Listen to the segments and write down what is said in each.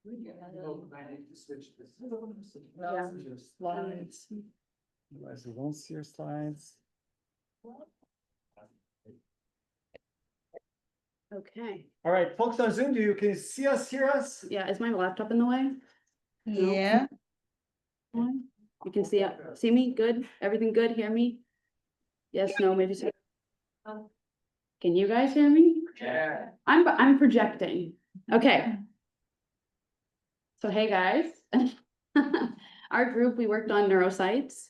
I need to switch this. Yeah. Slides. Otherwise, we won't see your slides. Okay. All right, folks on Zoom, can you see us, hear us? Yeah, is my laptop in the way? Yeah. You can see me? Good? Everything good? Hear me? Yes, no, maybe so. Can you guys hear me? Yeah. I'm projecting. Okay. So hey guys. Our group, we worked on neuroscience.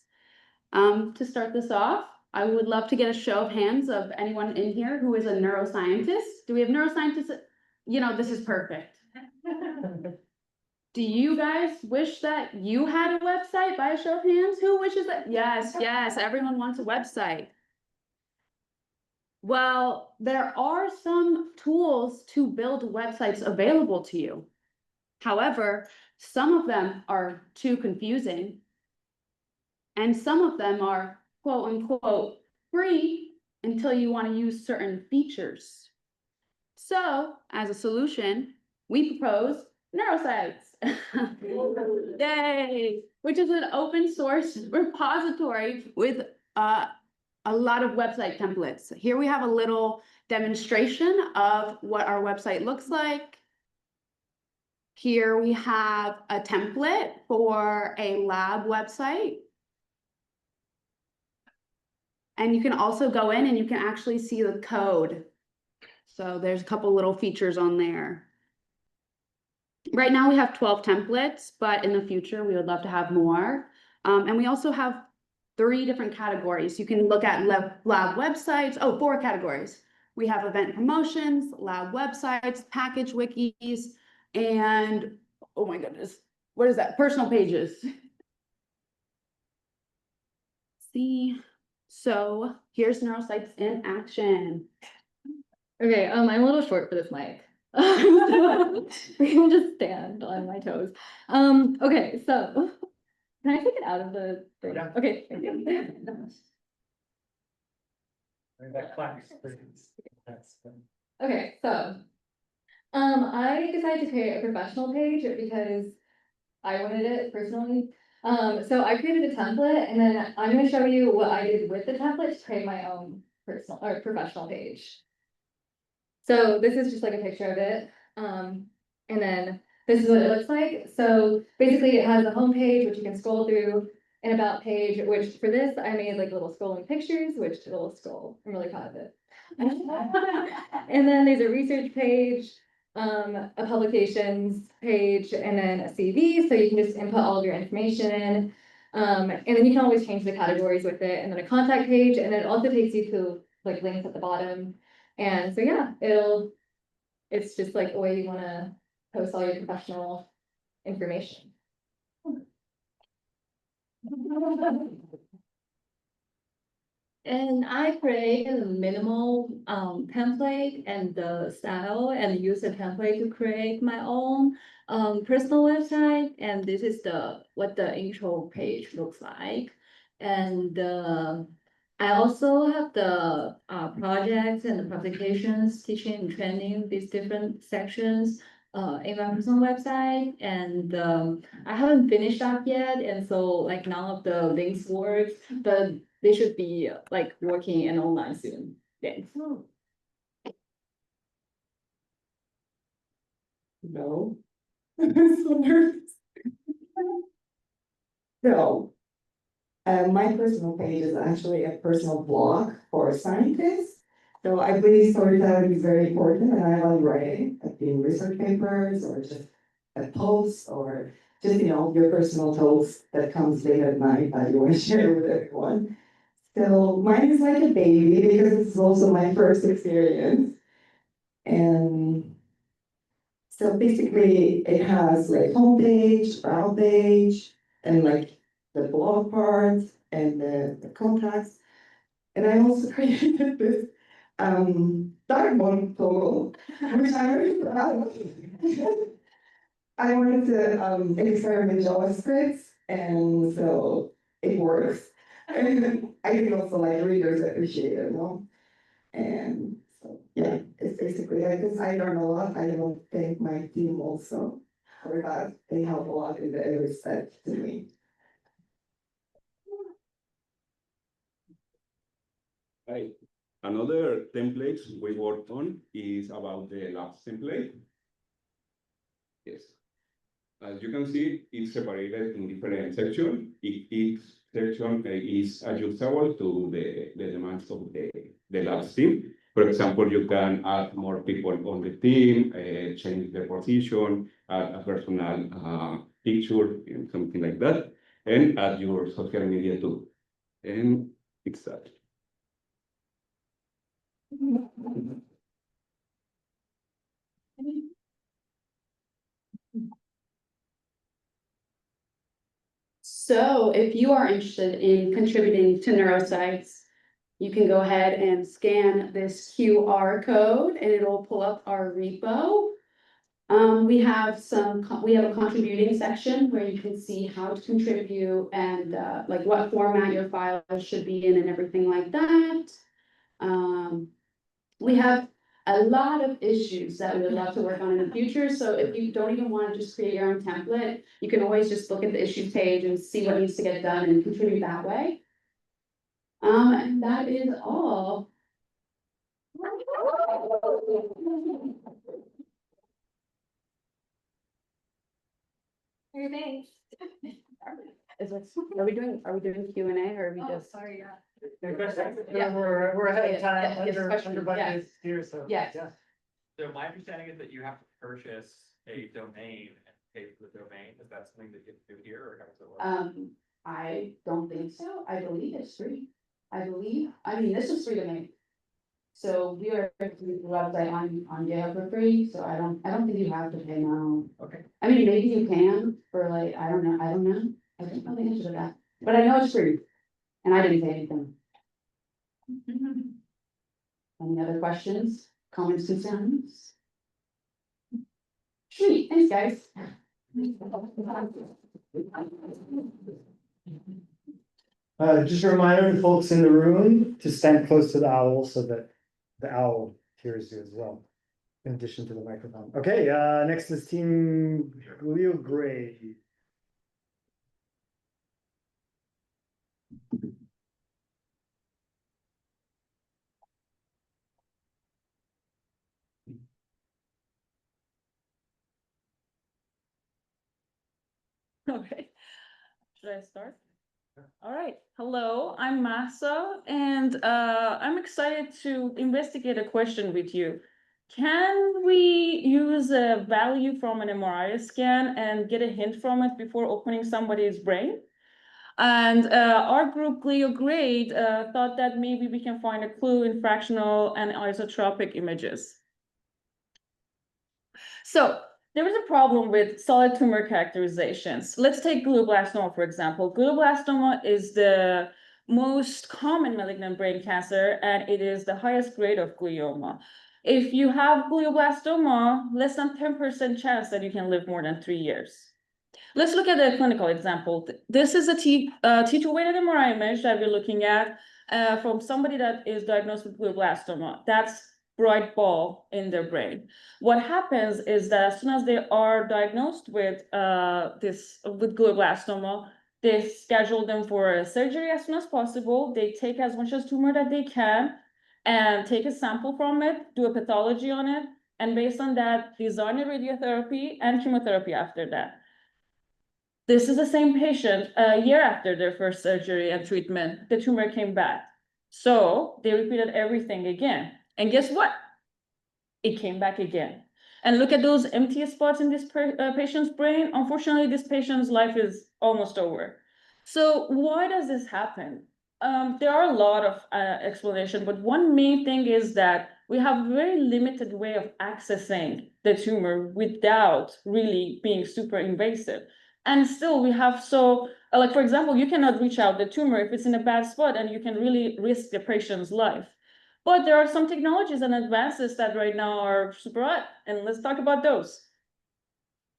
To start this off, I would love to get a show of hands of anyone in here who is a neuroscientist. Do we have neuroscientists? You know, this is perfect. Do you guys wish that you had a website by a show of hands? Who wishes that? Yes, yes, everyone wants a website. Well, there are some tools to build websites available to you. However, some of them are too confusing. And some of them are quote unquote free until you want to use certain features. So as a solution, we propose NeuroSites. Yay! Which is an open source repository with a lot of website templates. Here we have a little demonstration of what our website looks like. Here we have a template for a lab website. And you can also go in and you can actually see the code. So there's a couple little features on there. Right now we have 12 templates, but in the future we would love to have more. And we also have 3 different categories. You can look at lab websites. Oh, 4 categories. We have event promotions, lab websites, package wikis, and oh my goodness, what is that? Personal pages. See, so here's NeuroSites in action. Okay, I'm a little short for this mic. We can just stand on my toes. Okay, so can I take it out of the thing? Yeah. Okay, thank you. That clap experience. Okay, so I decided to create a professional page because I wanted it personally. So I created a template and then I'm gonna show you what I did with the template to create my own personal or professional page. So this is just like a picture of it. And then this is what it looks like. So basically it has a home page, which you can scroll through, an about page, which for this, I made like little scrolling pictures, which a little scroll. I'm really proud of it. And then there's a research page, a publications page, and then a CV. So you can just input all of your information in. And then you can always change the categories with it, and then a contact page, and it also takes you to like links at the bottom. And so, yeah, it's just like a way you want to post all your professional information. And I create a minimal template and the style and use the template to create my own personal website. And this is what the intro page looks like. And I also have the projects and the publications, teaching and training, these different sections in my personal website. And I haven't finished that yet. And so like none of the links work, but they should be like working and online soon. Thanks. No. I'm so nervous. So, my personal page is actually a personal blog for scientists. So I believe storytelling is very important and I love writing, like in research papers or just a post or just, your personal thoughts that comes late at night that you want to share with everyone. So mine is like a baby because it's also my first experience. And so basically it has like homepage, about page, and like the blog part and the contacts. And I also created this dark mode tool, which I'm really proud of. I wanted to experiment with JavaScript, and so it works. And I think also like readers appreciate it, And so yeah, it's basically I learn a lot. I don't think my team also. for that. They help a lot in every step to me. Right. Another template we worked on is about the labs template. Yes. As you can see, it's separated in different sections. Each section is adjustable to the demands of the labs team. For example, you can add more people on the team, change the position, add a personal picture, and something like that, and add your social media too. And it's that. So if you are interested in contributing to neurosites, you can go ahead and scan this QR code and it'll pull up our repo. We have a contributing section where you can see how to contribute and like what format your files should be in and everything like that. We have a lot of issues that we would love to work on in the future. So if you don't even want to just create your own template, you can always just look at the issues page and see what needs to get done and contribute that way. And that is all. Okay, thanks. Are we doing Q&A or are we just? Sorry, yeah. Yeah. We're ahead of time, Yeah, yes, question, under budget yes. here, so. Yes. yeah. So my understanding is that you have to purchase a domain and pay for the domain. Is that something that you have to do here or how does it work? I don't think so. I believe it's free. I mean, this is free to make. So we are the website on GitHub for free, so I don't think you have to pay now. Okay. I mean, maybe you can for like, I don't know. I don't know the answer to that, but I know it's free. And I didn't pay anything. Any other questions, comments, concerns? Sweet, thanks, guys. Just a reminder to folks in the room to stand close to the owl so that the owl hears you as well, in addition to the microphone. Okay, next is Team Leo Gray. Okay, should I start? All right, hello, I'm Masa, and I'm excited to investigate a question with you. Can we use a value from an MRI scan and get a hint from it before opening somebody's brain? And our group, Glio Grade, thought that maybe we can find a clue in fractional and isotropic images. So there is a problem with solid tumor characterizations. Let's take glioblastoma, for example. Glioblastoma is the most common malignant brain cancer, and it is the highest grade of glioma. If you have glioblastoma, less than 10% chance that you can live more than 3 years. Let's look at a clinical example. This is a T2-weighted MRI image that we're looking at from somebody that is diagnosed with glioblastoma. That's bright ball in their brain. What happens is that as soon as they are diagnosed with glioblastoma, they schedule them for a surgery as soon as possible. They take as much as tumor that they can and take a sample from it, do a pathology on it, and based on that, design a radiotherapy and chemotherapy after that. This is the same patient a year after their first surgery and treatment, the tumor came back. So they repeated everything again. And guess what? It came back again. And look at those empty spots in this patient's brain. Unfortunately, this patient's life is almost over. So why does this happen? There are a lot of explanations, but one main thing is that we have a very limited way of accessing the tumor without really being super invasive. And still we have like, for example, you cannot reach out the tumor if it's in a bad spot and you can really risk the patient's life. But there are some technologies and advances that right now are super hot, and let's talk about those.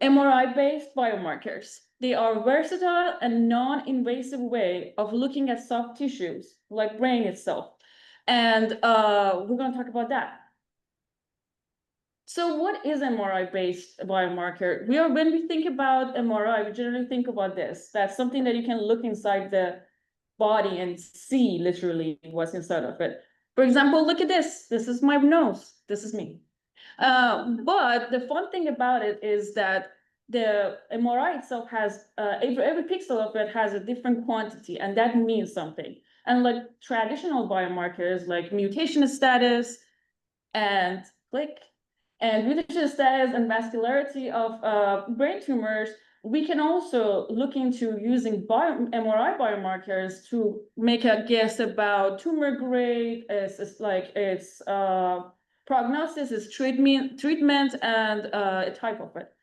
MRI-based biomarkers. They are a versatile and non-invasive way of looking at soft tissues, like brain itself. And we're gonna talk about that. So what is MRI-based biomarker? When we think about MRI, we generally think about this. That's something that you can look inside the body and see literally what's inside of it. For example, look at this. This is my nose. This is me. But the fun thing about it is that the MRI itself has every pixel of it has a different quantity, and that means something. And like traditional biomarkers like mutation status and mutation status and vascularity of brain tumors, we can also look into using MRI biomarkers to make a guess about tumor grade, its prognosis, its treatment, and a type of it.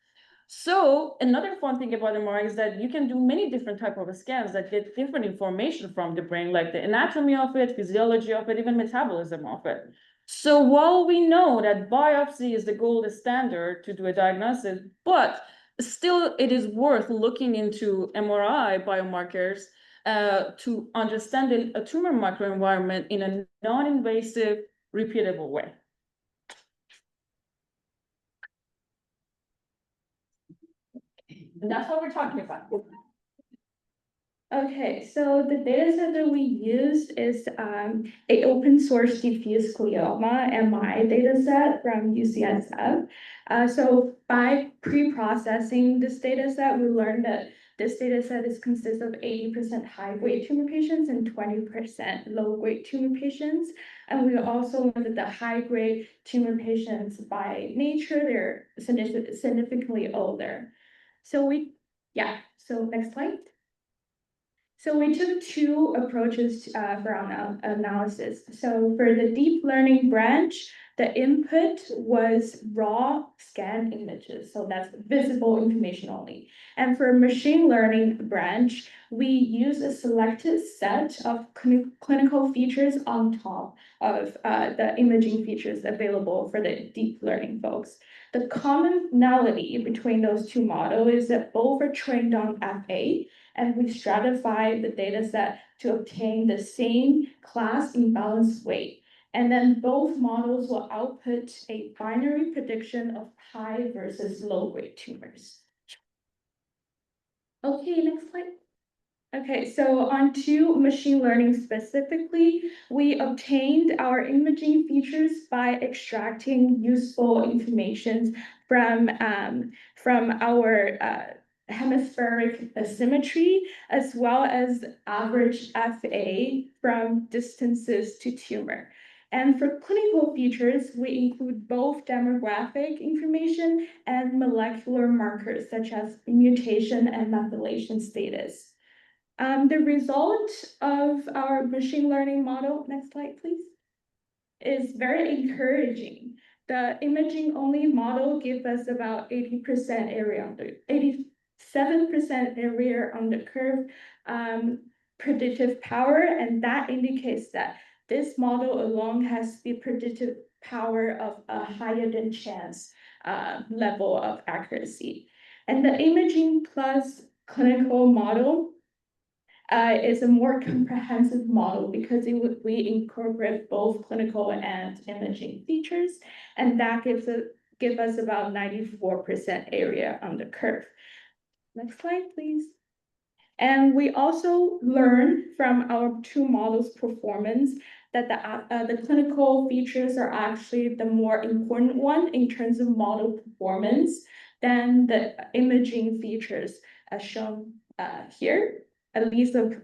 So another fun thing about MRI is that you can do many different type of scans that get different information from the brain, like the anatomy of it, physiology of it, even metabolism of it. So while we know that biopsy is the gold standard to do a diagnosis, but still it is worth looking into MRI biomarkers to understand a tumor microenvironment in a non-invasive, repeatable way. And that's what we're talking about. Okay, so the data set that we used is a open source diffuse glioma MI data set from UCSF. So by pre-processing this data set, we learned that this data set consists of 80% high-grade tumor patients and 20% low-grade tumor patients. And we also learned that the high-grade tumor patients by nature, they're significantly older. So next slide. So we took two approaches for our analysis. So for the deep learning branch, the input was raw scan images. So that's visible information only. And for machine learning branch, we use a selected set of clinical features on top of the imaging features available for the deep learning folks. The commonality between those two models is that both are trained on FA, and we stratify the data set to obtain the same class imbalance weight. And then both models will output a binary prediction of high versus low grade tumors. Okay, next slide. Okay, so on to machine learning specifically, we obtained our imaging features by extracting useful information from our hemispheric asymmetry, as well as average FA from distances to tumor. And for clinical features, we include both demographic information and molecular markers such as mutation and methylation status. The result of our machine learning model, next slide, please, is very encouraging. The imaging only model gives us about 87% area on the curve predictive power, and that indicates that this model alone has the predictive power of a higher than chance level of accuracy. And the imaging plus clinical model is a more comprehensive model because we incorporate both clinical and imaging features, and that gives us about 94% area on the curve. Next slide, please. And we also learn from our two models' performance that the clinical features are actually the more important one in terms of model performance than the imaging features as shown here, at least of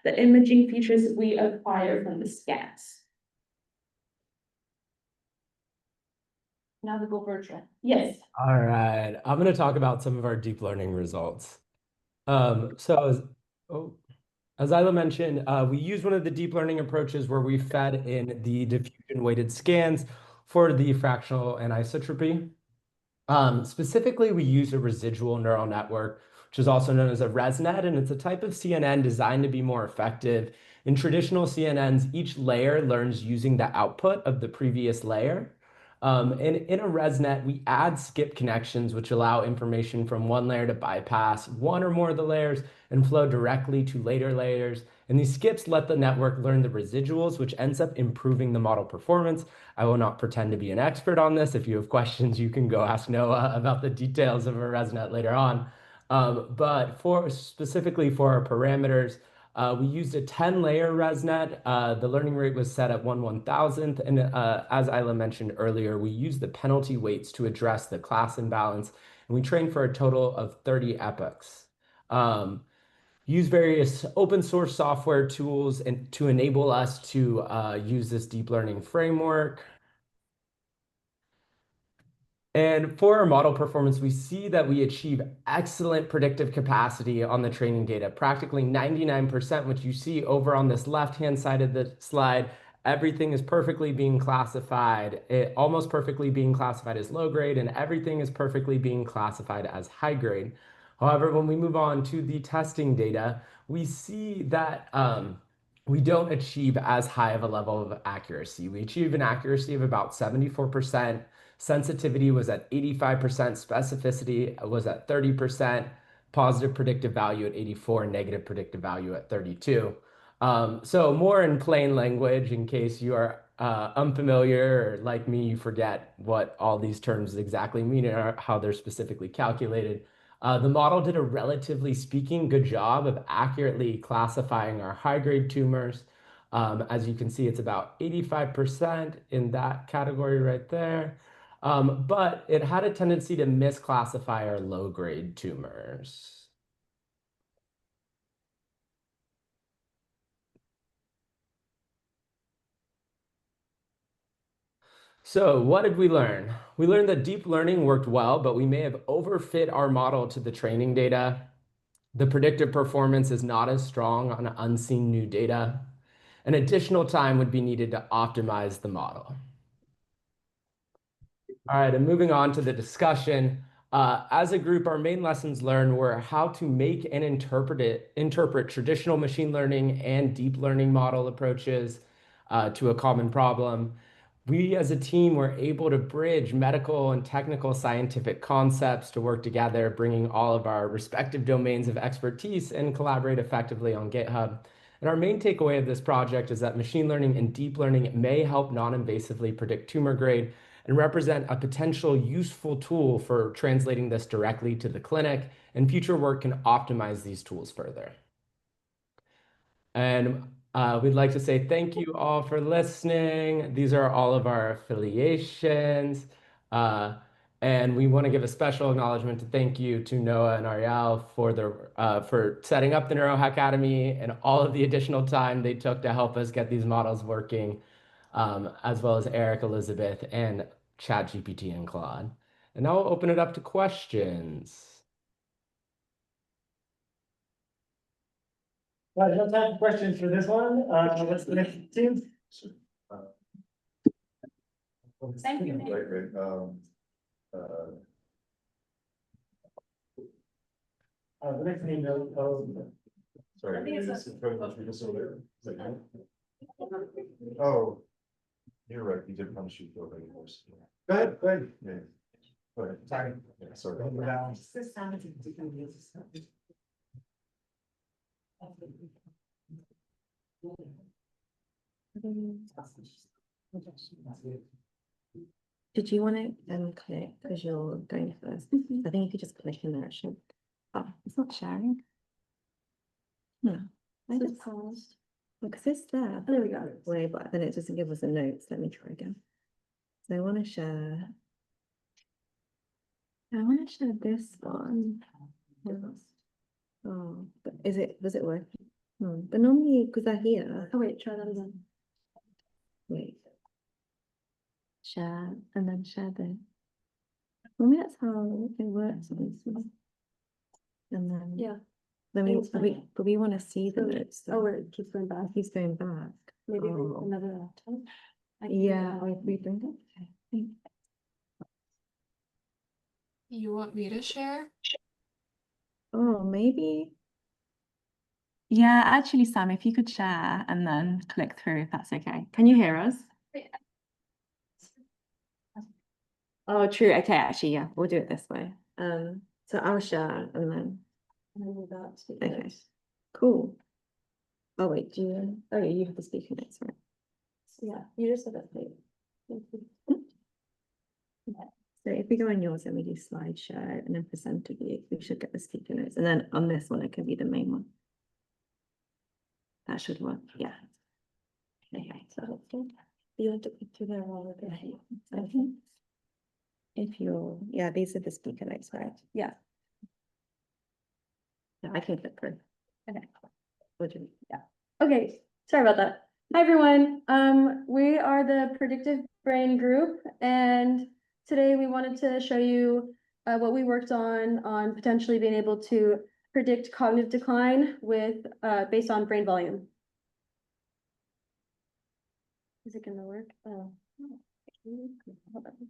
the imaging features we acquire from the scans. Now we go virtual. Yes. All right, I'm going to talk about some of our deep learning results. As Isla mentioned, we use one of the deep learning approaches where we fed in the diffusion weighted scans for the fractional anisotropy. Specifically, we use a residual neural network, which is also known as a ResNet, and it's a type of CNN designed to be more effective. In traditional CNNs, each layer learns using the output of the previous layer. And in a ResNet, we add skip connections, which allow information from one layer to bypass one or more of the layers and flow directly to later layers. And these skips let the network learn the residuals, which ends up improving the model performance. I will not pretend to be an expert on this. If you have questions, you can go ask Noah about the details of a ResNet later on. But specifically for our parameters, we used a 10-layer ResNet. The learning rate was set at 1/1000th. And as Isla mentioned earlier, we used the penalty weights to address the class imbalance. And we trained for a total of 30 epochs. Use various open source software tools and to enable us to use this deep learning framework. And for our model performance, we see that we achieve excellent predictive capacity on the training data, practically 99%, which you see over on this left-hand side of the slide. Everything is perfectly being classified, almost perfectly being classified as low grade, and everything is perfectly being classified as high grade. However, when we move on to the testing data, we see that we don't achieve as high of a level of accuracy. We achieve an accuracy of about 74%. Sensitivity was at 85%, specificity was at 30%, positive predictive value at 84, negative predictive value at 32. So more in plain language, in case you are unfamiliar, or like me, you forget what all these terms exactly mean and how they're specifically calculated. The model did a relatively speaking good job of accurately classifying our high-grade tumors. As you can see, it's about 85% in that category right there. But it had a tendency to misclassify our low-grade tumors. So what did we learn? We learned that deep learning worked well, but we may have overfit our model to the training data. The predictive performance is not as strong on unseen new data. And additional time would be needed to optimize the model. All right, and moving on to the discussion. As a group, our main lessons learned were how to make and interpret traditional machine learning and deep learning model approaches to a common problem. We as a team were able to bridge medical and technical scientific concepts to work together, bringing all of our respective domains of expertise and collaborate effectively on GitHub. And our main takeaway of this project is that machine learning and deep learning may help non-invasively predict tumor grade and represent a potential useful tool for translating this directly to the clinic, and future work can optimize these tools further. And we'd like to say thank you all for listening. These are all of our affiliations. And we want to give a special acknowledgement to thank you to Noah and Ariel for setting up the NeuroHackademy and all of the additional time they took to help us get these models working, as well as Eric, Elizabeth, and ChatGPT and Claude. And now we'll open it up to questions. Well, I don't have questions for this one. What's the next team? Thank you. Great. The next name, Sorry. I think it's is it Oh, you're right, you did punish you for the course. go ahead, go ahead. Yeah. Go ahead. Sorry. Yeah, sorry. Did you want to click because you're going first? I think if you just click in there, it should. Oh, it's not sharing. No, I just paused because it's there. There we go. Way, but then it doesn't give us a notes. Let me try again. So I want to share. I want to share this one. Oh, but was it working? But normally, because I hear. Oh wait, try that again. Wait. Share and then share this. Maybe that's how it works. And then Yeah. then we want to see the notes. Oh, it keeps going back. He's going back. Maybe Oh. another laptop. Yeah, if we bring it. Okay. You want me to share? Oh, maybe. Yeah, actually, Sam, if you could share and then click through, if that's okay. Can you hear us? Oh, true. Okay, actually, yeah, we'll do it this way. So I'll share and then. Okay, cool. Oh, wait, do you, oh, yeah, you have the speaker next, right? Yeah, you just said that. So if we go on yours and we do slideshow and then present to view, we should get the speaker notes. And then on this one, it can be the main one. That should work, yeah. Okay, so You have to put through there all of it. okay. If you're, yeah, these are the speaker notes, right? Yeah. Yeah, I can click through. Okay. Would you? Yeah. Okay, sorry about that. Hi, everyone. We are the Predictive Brain Group, and today we wanted to show you what we worked on potentially being able to predict cognitive decline with based on brain volume. Is it gonna work? Oh. Hold on.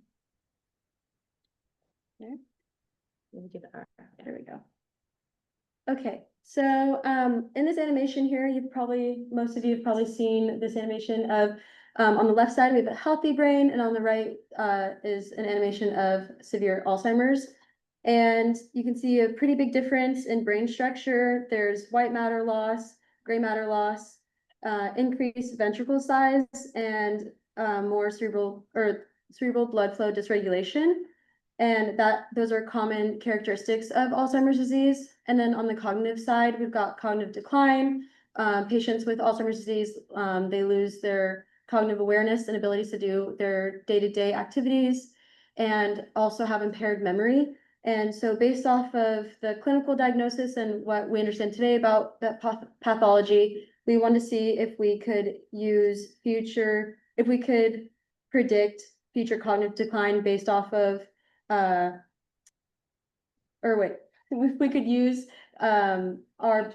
There. Let me give it. There we go. Okay, so in this animation here, most of you have probably seen this animation of on the left side, we have a healthy brain, and on the right is an animation of severe Alzheimer's. And you can see a pretty big difference in brain structure. There's white matter loss, gray matter loss, increased ventricle size, and more cerebral blood flow dysregulation. And those are common characteristics of Alzheimer's disease. And then on the cognitive side, we've got cognitive decline. Patients with Alzheimer's disease, they lose their cognitive awareness and abilities to do their day-to-day activities and also have impaired memory. And so based off of the clinical diagnosis and what we understand today about that pathology, we want to see if we could predict future cognitive decline based off of if we could use our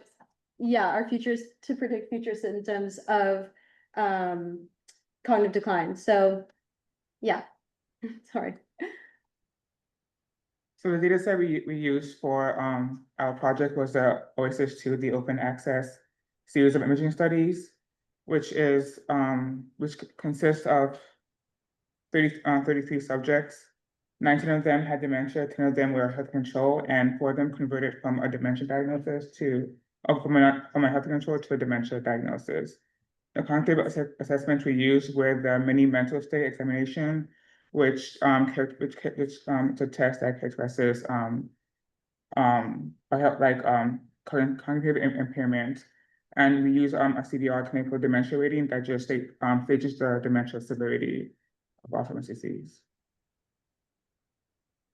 futures to predict future symptoms of cognitive decline. So yeah, sorry. So the data set we used for our project was the OASIS-2, the open access series of imaging studies, which consists of 33 subjects. 19 of them had dementia, 10 of them were health control, and 4 of them converted from a dementia diagnosis from a health control to a dementia diagnosis. The cognitive assessments we used were the mini mental state examination, which is a test that characterizes cognitive impairment. And we use a CDR clinical dementia rating that just stages the dementia severity of Alzheimer's disease.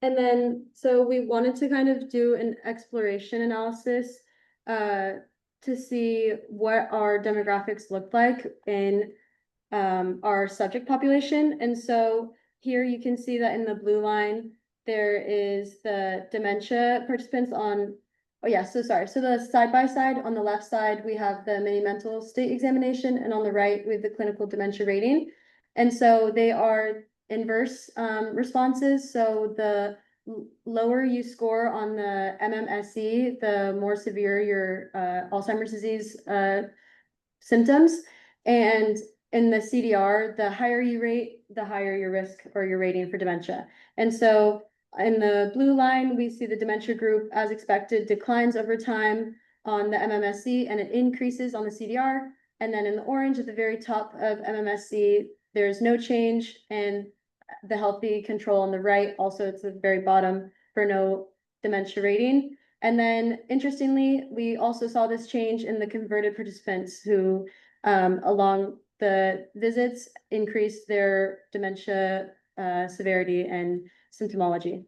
And then, so we wanted to kind of do an exploration analysis to see what our demographics looked like in our subject population. And so here you can see that in the blue line, there is the dementia participants on, oh yeah, so sorry. So the side by side, on the left side, we have the mini mental state examination, and on the right, we have the clinical dementia rating. And so they are inverse responses. So the lower you score on the MMSE, the more severe your Alzheimer's disease symptoms. And in the CDR, the higher you rate, the higher your risk or your rating for dementia. And so in the blue line, we see the dementia group, as expected, declines over time on the MMSE, and it increases on the CDR. And then in the orange at the very top of MMSE, there's no change, and the healthy control on the right, also it's the very bottom for no dementia rating. And then interestingly, we also saw this change in the converted participants who along the visits increased their dementia severity and symptomology.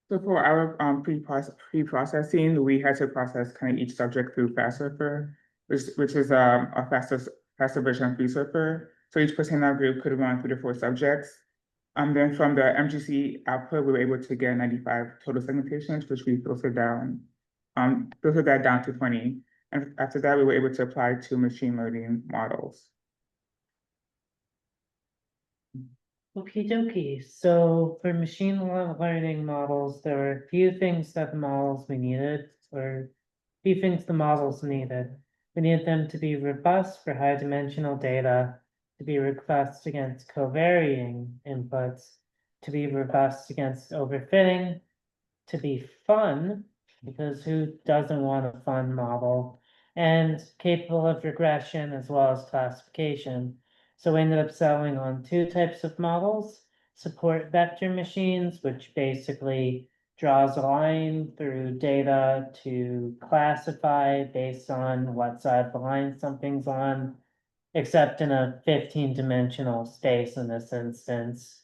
So for our pre-processing, we had to process kind of each subject through FastSurfer, which is a faster version of FreeSurfer. So each person in our group could run 3 to 4 subjects. Then from the MGC output, we were able to get 95 total segmentations, which we filtered that down to 20. And after that, we were able to apply 2 machine learning models. Okie dokie. So for machine learning models, there were a few things that the models we needed, or a few things the models needed. We needed them to be robust for high dimensional data. to be robust against covariating inputs, to be robust against overfitting, to be fun, because who doesn't want a fun model, and capable of regression as well as classification. So we ended up settling on two types of models: support vector machines, which basically draws a line through data to classify based on what side of the line something's on, except in a 15-dimensional space in this instance.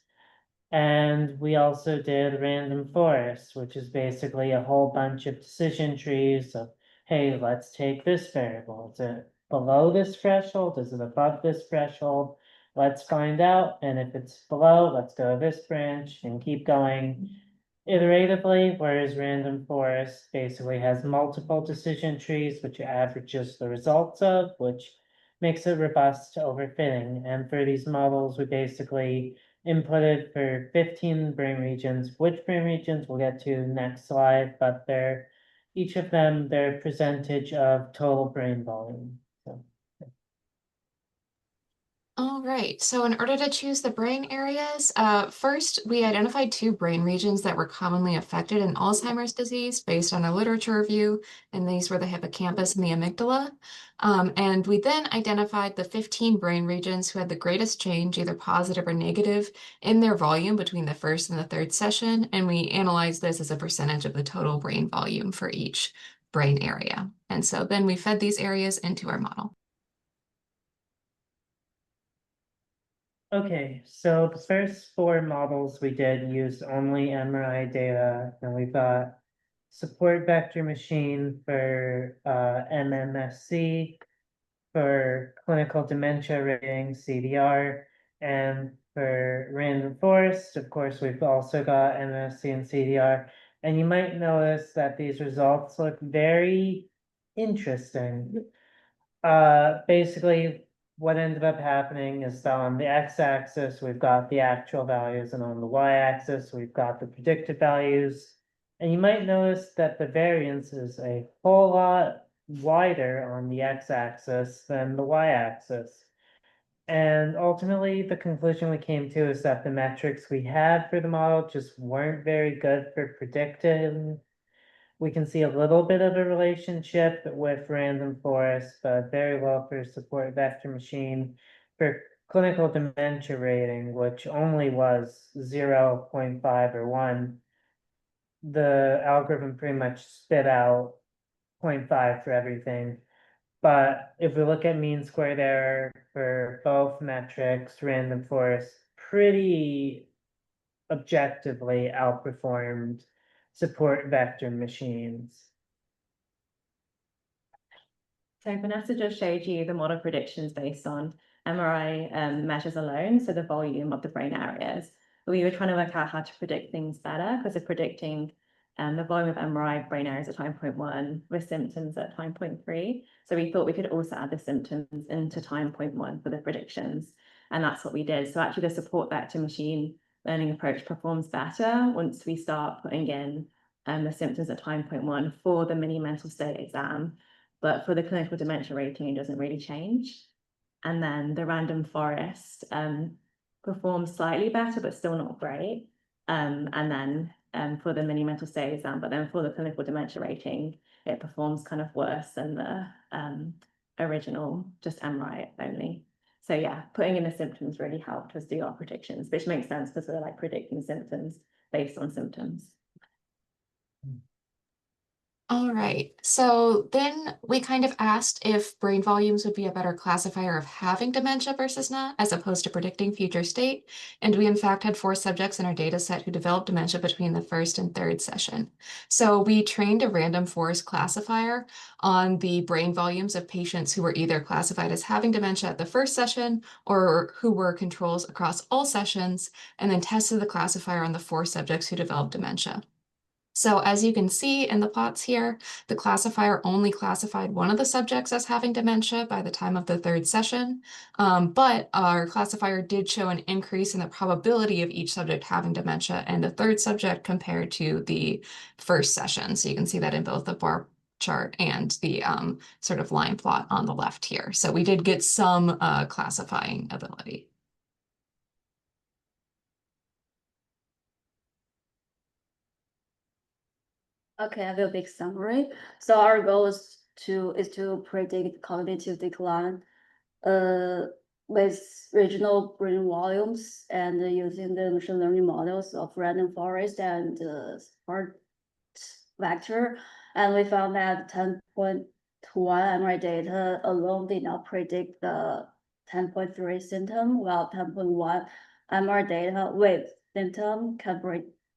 And we also did random forest, which is basically a whole bunch of decision trees of, hey, let's take this variable. Is it below this threshold? Is it above this threshold? Let's find out. And if it's below, let's go to this branch and keep going iteratively, whereas random forest basically has multiple decision trees, which it averages the results of, which makes it robust to overfitting. And for these models, we basically inputted for 15 brain regions. Which brain regions we'll get to next slide, but they're each of them their percentage of total brain volume. So. All right, so in order to choose the brain areas, first we identified 2 brain regions that were commonly affected in Alzheimer's disease based on a literature review, and these were the hippocampus and the amygdala. And we then identified the 15 brain regions who had the greatest change, either positive or negative, in their volume between the first and the third session, and we analyzed this as a percentage of the total brain volume for each brain area. And so then we fed these areas into our model. Okay, so the first 4 models we did used only MRI data, and we've got support vector machine for MMSC, for clinical dementia rating, CDR, and for random forest, of course, we've also got MMSC and CDR. And you might notice that these results look very interesting. Basically, what ended up happening is that on the x-axis, we've got the actual values, and on the y-axis, we've got the predicted values. And you might notice that the variance is a whole lot wider on the x-axis than the y-axis. And ultimately, the conclusion we came to is that the metrics we had for the model just weren't very good for predicting. We can see a little bit of a relationship with random forest, but very well for support vector machine. For clinical dementia rating, which only was 0.5 or 1, the algorithm pretty much spit out 0.5 for everything. But if we look at mean squared error for both metrics, random forest pretty objectively outperformed support vector machines. So Vanessa just showed you the model predictions based on MRI measures alone, so the volume of the brain areas. We were trying to work out how to predict things better because of predicting the volume of MRI brain areas at time point 1 with symptoms at time point 3. So we thought we could also add the symptoms into time point 1 for the predictions. And that's what we did. So actually the support vector machine learning approach performs better once we start putting in the symptoms at time point 1 for the mini mental state exam. But for the clinical dementia rating, it doesn't really change. And then the random forest performs slightly better, but still not great. And then for the mini mental state exam, but then for the clinical dementia rating, it performs kind of worse than the original, just MRI only. So yeah, putting in the symptoms really helped us do our predictions, which makes sense because we're like predicting symptoms based on symptoms. All right, so then we kind of asked if brain volumes would be a better classifier of having dementia versus not, as opposed to predicting future state. And we in fact had 4 subjects in our data set who developed dementia between the first and third session. So we trained a random forest classifier on the brain volumes of patients who were either classified as having dementia at the first session or who were controls across all sessions, and then tested the classifier on the 4 subjects who developed dementia. So as you can see in the plots here, the classifier only classified one of the subjects as having dementia by the time of the 3rd session, but our classifier did show an increase in the probability of each subject having dementia and the 3rd subject compared to the 1st session. So you can see that in both of our chart and the sort of line plot on the left here. So we did get some classifying ability. Okay, I have a big summary. So our goal is to predict cognitive decline with regional brain volumes and using the machine learning models of random forest and smart vector. And we found that 10.1 MRI data alone did not predict the 10.3 symptom, while 10.1 MRI data with symptom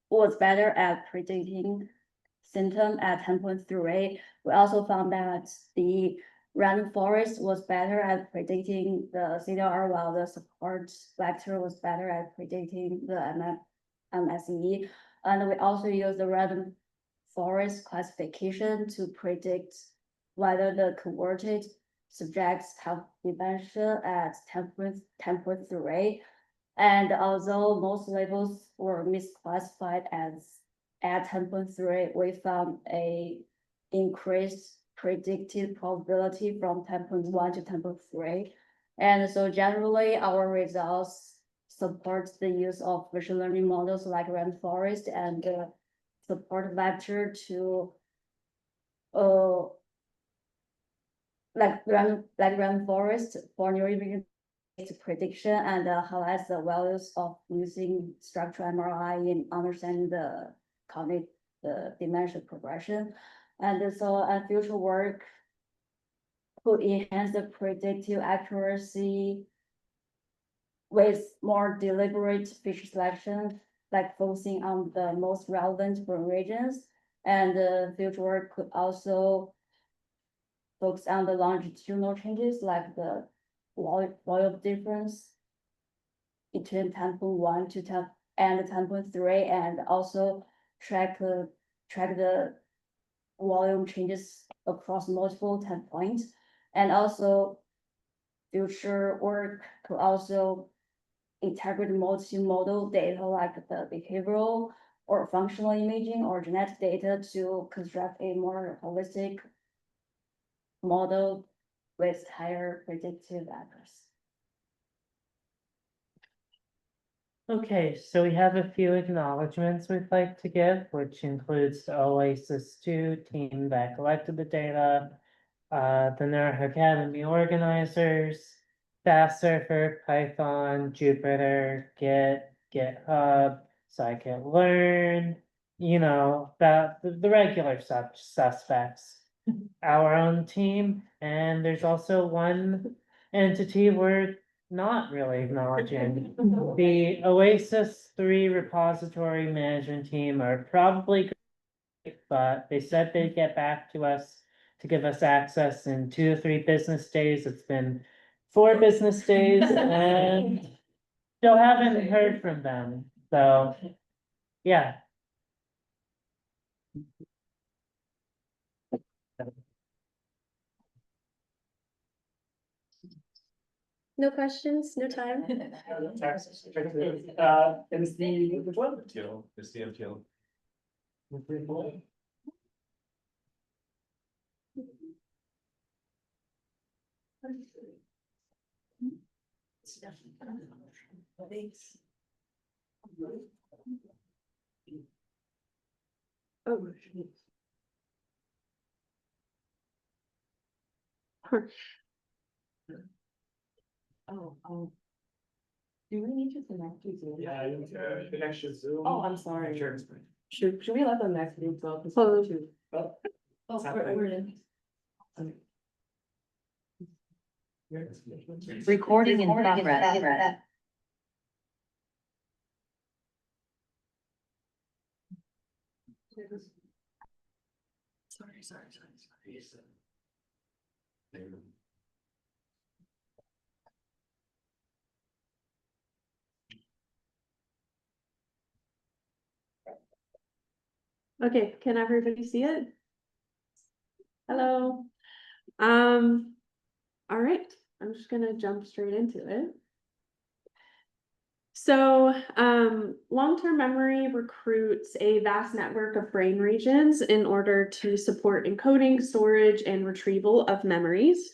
was better at predicting symptom at 10.3. We also found that the random forest was better at predicting the CDR, while the support vector was better at predicting the MSE. And we also use the random forest classification to predict whether the converted subjects have dementia at 10.3. And although most labels were misclassified as at 10.3, we found a increased predicted probability from 10.1 to 10.3. And so generally our results support the use of machine learning models like random forest and support vector to like random forest for neuroimaging prediction and highlights the values of using structural MRI in understanding the cognitive dementia progression. And so future work could enhance the predictive accuracy with more deliberate feature selection, like focusing on the most relevant brain regions. And future work could also focus on the longitudinal changes, like the volume difference between 10.1 to 10 and 10.3, and also track the volume changes across multiple 10 points. And also future work could also integrate multimodal data like the behavioral or functional imaging or genetic data to construct a more holistic model with higher predictive accuracy. Okay, so we have a few acknowledgements we'd like to give, which includes the Oasis 2 team that collected the data, the NeuroHackademy organizers, Fast Surfer, Python, Jupyter, Git, GitHub, Scikit-learn, you know, the regular suspects. Our own team, and there's also one entity we're not really acknowledging. The Oasis 3 repository management team are probably great, but they said they'd get back to us to give us access in 2 to 3 business days. It's been 4 business days and still haven't heard from them. So, yeah. No questions, no time? Is the, which one? MTL, it's the MTL. Thanks. Oh. Oh. Do we need to connect to Zoom? Yeah, connection to Zoom. Oh, I'm sorry. Sure, it's fine. Should we let them next week go? We're in. Recording in progress. Sorry. Okay, can everybody see it? Hello. All right, I'm just gonna jump straight into it. So, long-term memory recruits a vast network of brain regions in order to support encoding, storage, and retrieval of memories.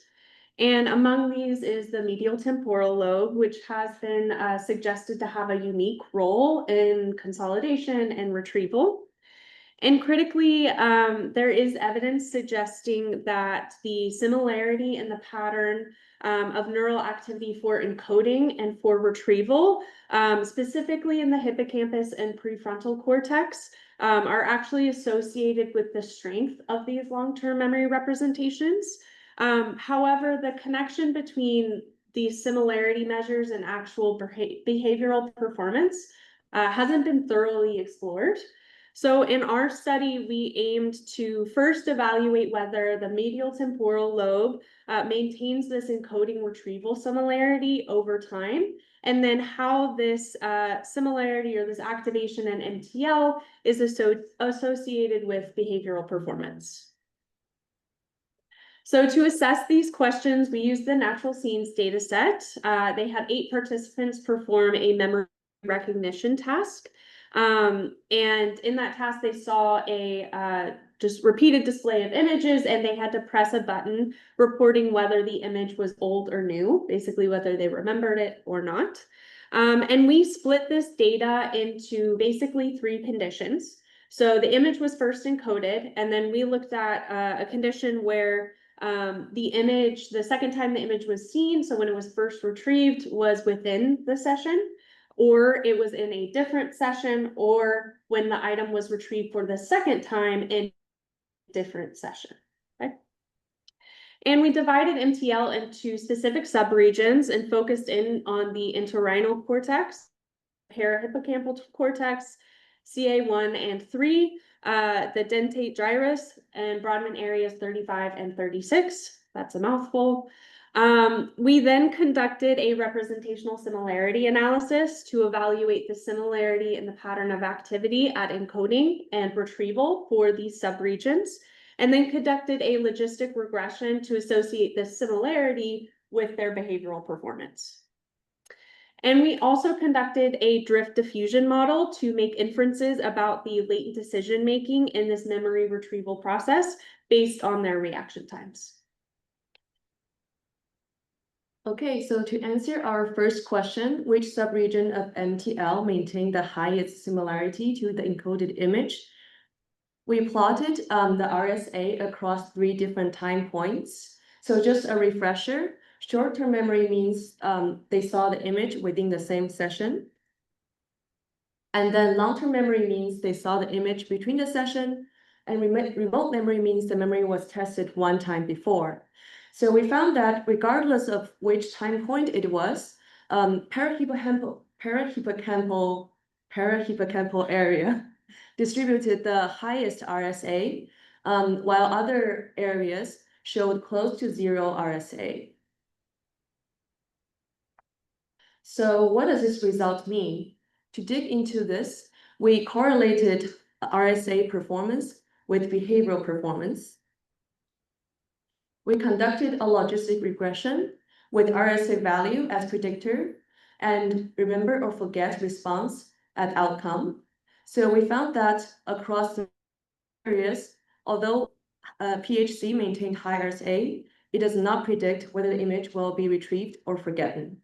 And among these is the medial temporal lobe, which has been suggested to have a unique role in consolidation and retrieval. And critically, there is evidence suggesting that the similarity in the pattern of neural activity for encoding and for retrieval, specifically in the hippocampus and prefrontal cortex, are actually associated with the strength of these long-term memory representations. However, the connection between these similarity measures and actual behavioral performance hasn't been thoroughly explored. So in our study, we aimed to first evaluate whether the medial temporal lobe maintains this encoding retrieval similarity over time, and then how this similarity or this activation in MTL is associated with behavioral performance. So to assess these questions, we used the natural scenes data set. They had 8 participants perform a memory recognition task. And in that task, they saw a just repeated display of images, and they had to press a button reporting whether the image was old or new, basically whether they remembered it or not. And we split this data into basically 3 conditions. So the image was first encoded, and then we looked at a condition where the second time the image was seen, so when it was first retrieved, was within the session, or it was in a different session, or when the item was retrieved for the second time in a different session. Okay. And we divided MTL into specific subregions and focused in on the entorhinal cortex, parahippocampal cortex, CA1 and 3, the dentate gyrus, and Brodmann areas 35 and 36. That's a mouthful. We then conducted a representational similarity analysis to evaluate the similarity in the pattern of activity at encoding and retrieval for these subregions, and then conducted a logistic regression to associate this similarity with their behavioral performance. And we also conducted a drift diffusion model to make inferences about the latent decision-making in this memory retrieval process based on their reaction times. Okay, so to answer our first question, which subregion of MTL maintained the highest similarity to the encoded image? We plotted the RSA across 3 different time points. So just a refresher, short-term memory means they saw the image within the same session. And then long-term memory means they saw the image between the session, and remote memory means the memory was tested one time before. So we found that regardless of which time point it was, parahippocampal area distributed the highest RSA, while other areas showed close to 0 RSA. So what does this result mean? To dig into this, we correlated RSA performance with behavioral performance. We conducted a logistic regression with RSA value as predictor and remember or forget response as outcome. So we found that across the areas, although PHC maintained high RSA, it does not predict whether the image will be retrieved or forgotten.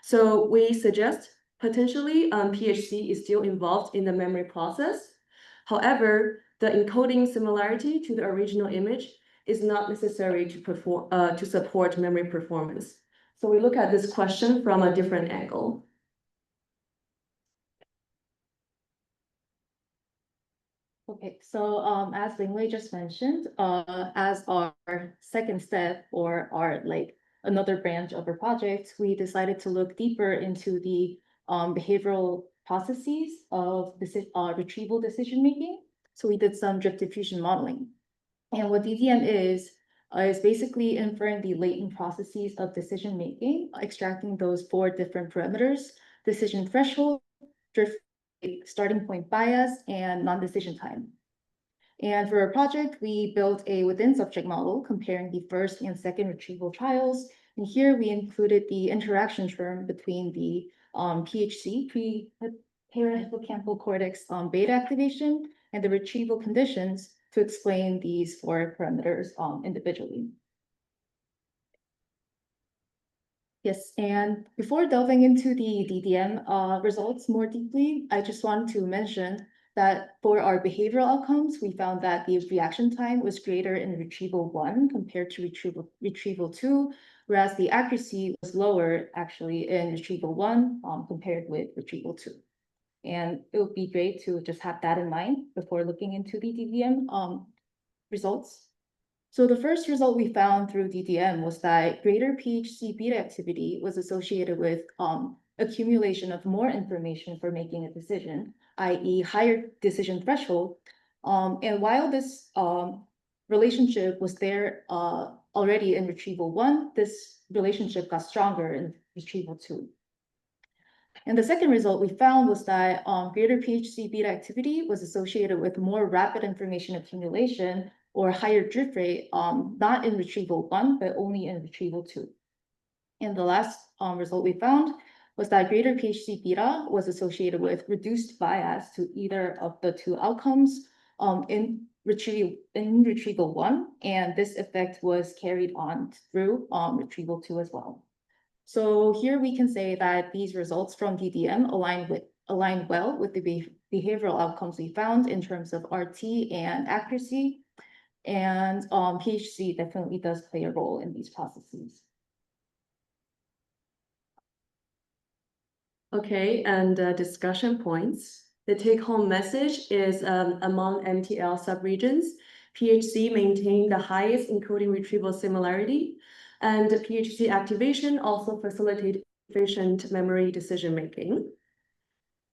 So we suggest potentially PHC is still involved in the memory process. However, the encoding similarity to the original image is not necessary to support memory performance. So we look at this question from a different angle. Okay, so as Lingley just mentioned, as our second step or our another branch of our project, we decided to look deeper into the behavioral processes of retrieval decision making. So we did some drift diffusion modeling. And what DDM is basically inferring the latent processes of decision making, extracting those 4 different parameters: decision threshold, drift, starting point bias, and non-decision time. And for our project, we built a within subject model comparing the first and second retrieval trials. And here we included the interaction term between the PHC, parahippocampal cortex beta activation, and the retrieval conditions to explain these four parameters individually. Yes, and before delving into the DDM results more deeply, I just want to mention that for our behavioral outcomes, we found that the reaction time was greater in retrieval 1 compared to retrieval 2, whereas the accuracy was lower actually in retrieval 1 compared with retrieval 2. And it would be great to just have that in mind before looking into the DDM results. So the first result we found through DDM was that greater PHC beta activity was associated with accumulation of more information for making a decision, i.e. higher decision threshold. And while this relationship was there already in retrieval 1, this relationship got stronger in retrieval 2. And the second result we found was that greater PHC beta activity was associated with more rapid information accumulation or higher drift rate, not in retrieval 1, but only in retrieval 2. And the last result we found was that greater PHC beta was associated with reduced bias to either of the two outcomes in retrieval 1, and this effect was carried on through retrieval 2 as well. So here we can say that these results from DDM align well with the behavioral outcomes we found in terms of RT and accuracy. And PHC definitely does play a role in these processes. Okay, and discussion points. The take-home message is among MTL subregions, PHC maintained the highest encoding retrieval similarity, and PHC activation also facilitated efficient memory decision-making.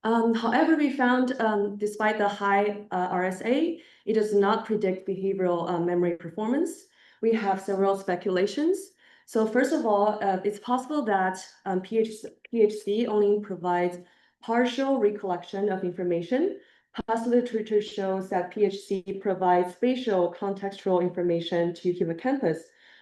However, we found despite the high RSA, it does not predict behavioral memory performance. We have several speculations. So first of all, it's possible that PHC only provides partial recollection of information. Past literature shows that PHC provides spatial contextual information to hippocampus,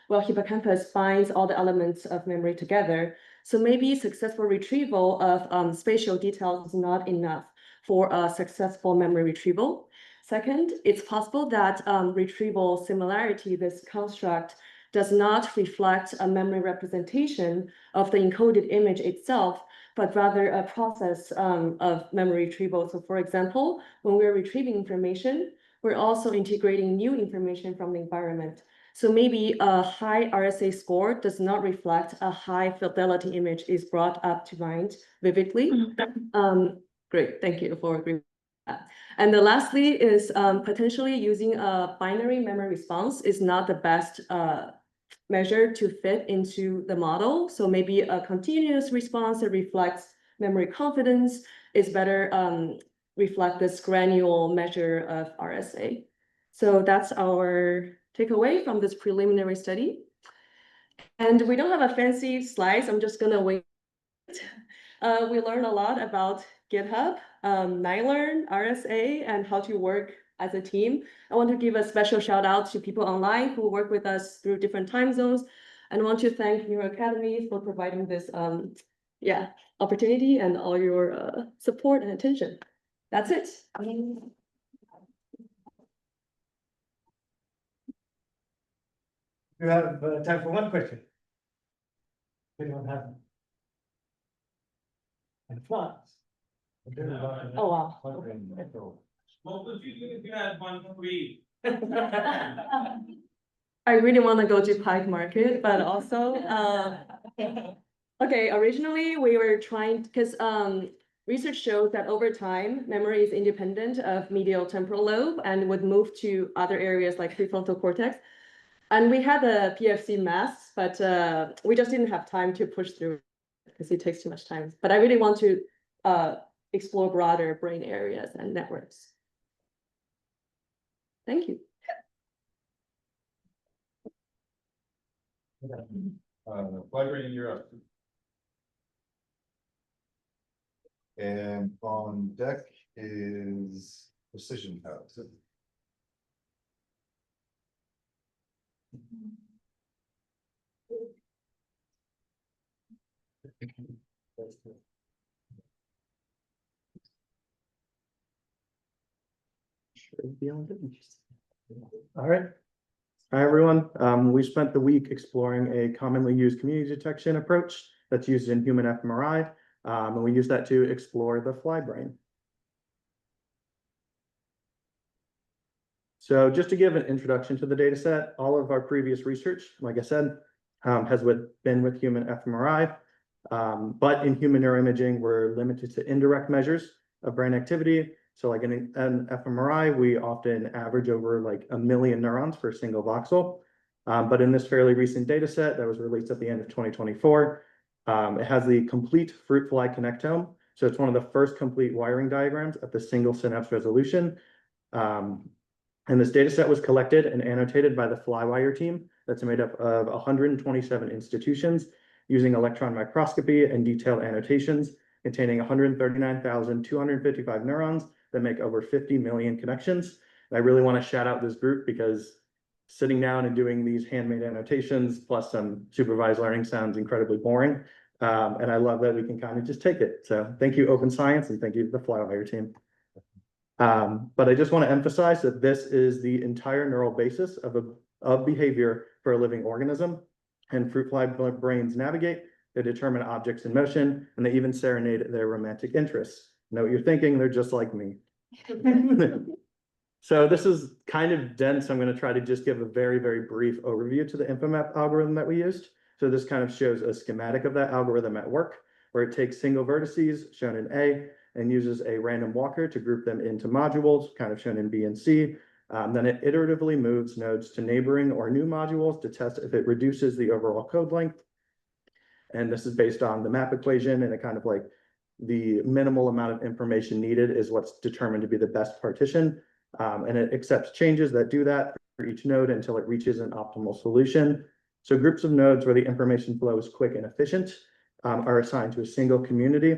while hippocampus binds all the elements of memory together. So maybe successful retrieval of spatial details is not enough for a successful memory retrieval. Second, it's possible that retrieval similarity, this construct, does not reflect a memory representation of the encoded image itself, but rather a process of memory retrieval. So for example, when we're retrieving information, we're also integrating new information from the environment. So maybe a high RSA score does not reflect a high fidelity image is brought up to mind vividly. Great, thank you for agreeing with that. And then lastly is potentially using a binary memory response is not the best measure to fit into the model. So maybe a continuous response that reflects memory confidence is better reflect this granular measure of RSA. So that's our takeaway from this preliminary study. And we don't have a fancy slides. I'm just gonna wait. We learned a lot about GitHub, NiLearn, RSA, and how to work as a team. I want to give a special shout out to people online who work with us through different time zones. And I want to thank NeuroHackademy for providing this opportunity and all your support and attention. That's it. You have time for one question. We don't have. And plus. Oh, wow. What would you do if you had one free? I really want to go to Pike Market, but also, okay, originally we were trying, because research shows that over time, memory is independent of medial temporal lobe and would move to other areas like prefrontal cortex. And we had a PFC mass, but we just didn't have time to push through because it takes too much time. But I really want to explore broader brain areas and networks. Thank you. Library, you're up. And on deck is Precision House. All right. Hi, everyone. We spent the week exploring a commonly used community detection approach that's used in human fMRI, and we use that to explore the fly brain. So just to give an introduction to the data set, all of our previous research, like I said, has been with human fMRI, but in human neuroimaging, we're limited to indirect measures of brain activity. So like in an fMRI, we often average over like 1 million neurons per single voxel. But in this fairly recent data set that was released at the end of 2024, it has the complete fruit fly connectome. So it's one of the first complete wiring diagrams at the single synapse resolution. And this data set was collected and annotated by the Flywire team that's made up of 127 institutions using electron microscopy and detailed annotations containing 139,255 neurons that make over 50 million connections. And I really want to shout out this group because sitting down and doing these handmade annotations plus some supervised learning sounds incredibly boring. And I love that we can kind of just take it. So thank you, Open Science, and thank you to the Flywire team. But I just want to emphasize that this is the entire neural basis of behavior for a living organism. And fruit fly brains navigate, they determine objects in motion, and they even serenade their romantic interests. Know what you're thinking, they're just like me. So this is kind of dense. I'm going to try to just give a very, very brief overview to the InfoMap algorithm that we used. So this kind of shows a schematic of that algorithm at work, where it takes single vertices, shown in A, and uses a random walker to group them into modules, kind of shown in B and C. Then it iteratively moves nodes to neighboring or new modules to test if it reduces the overall code length. And this is based on the map equation, and it kind of like the minimal amount of information needed is what's determined to be the best partition. And it accepts changes that do that for each node until it reaches an optimal solution. So groups of nodes where the information flow is quick and efficient are assigned to a single community.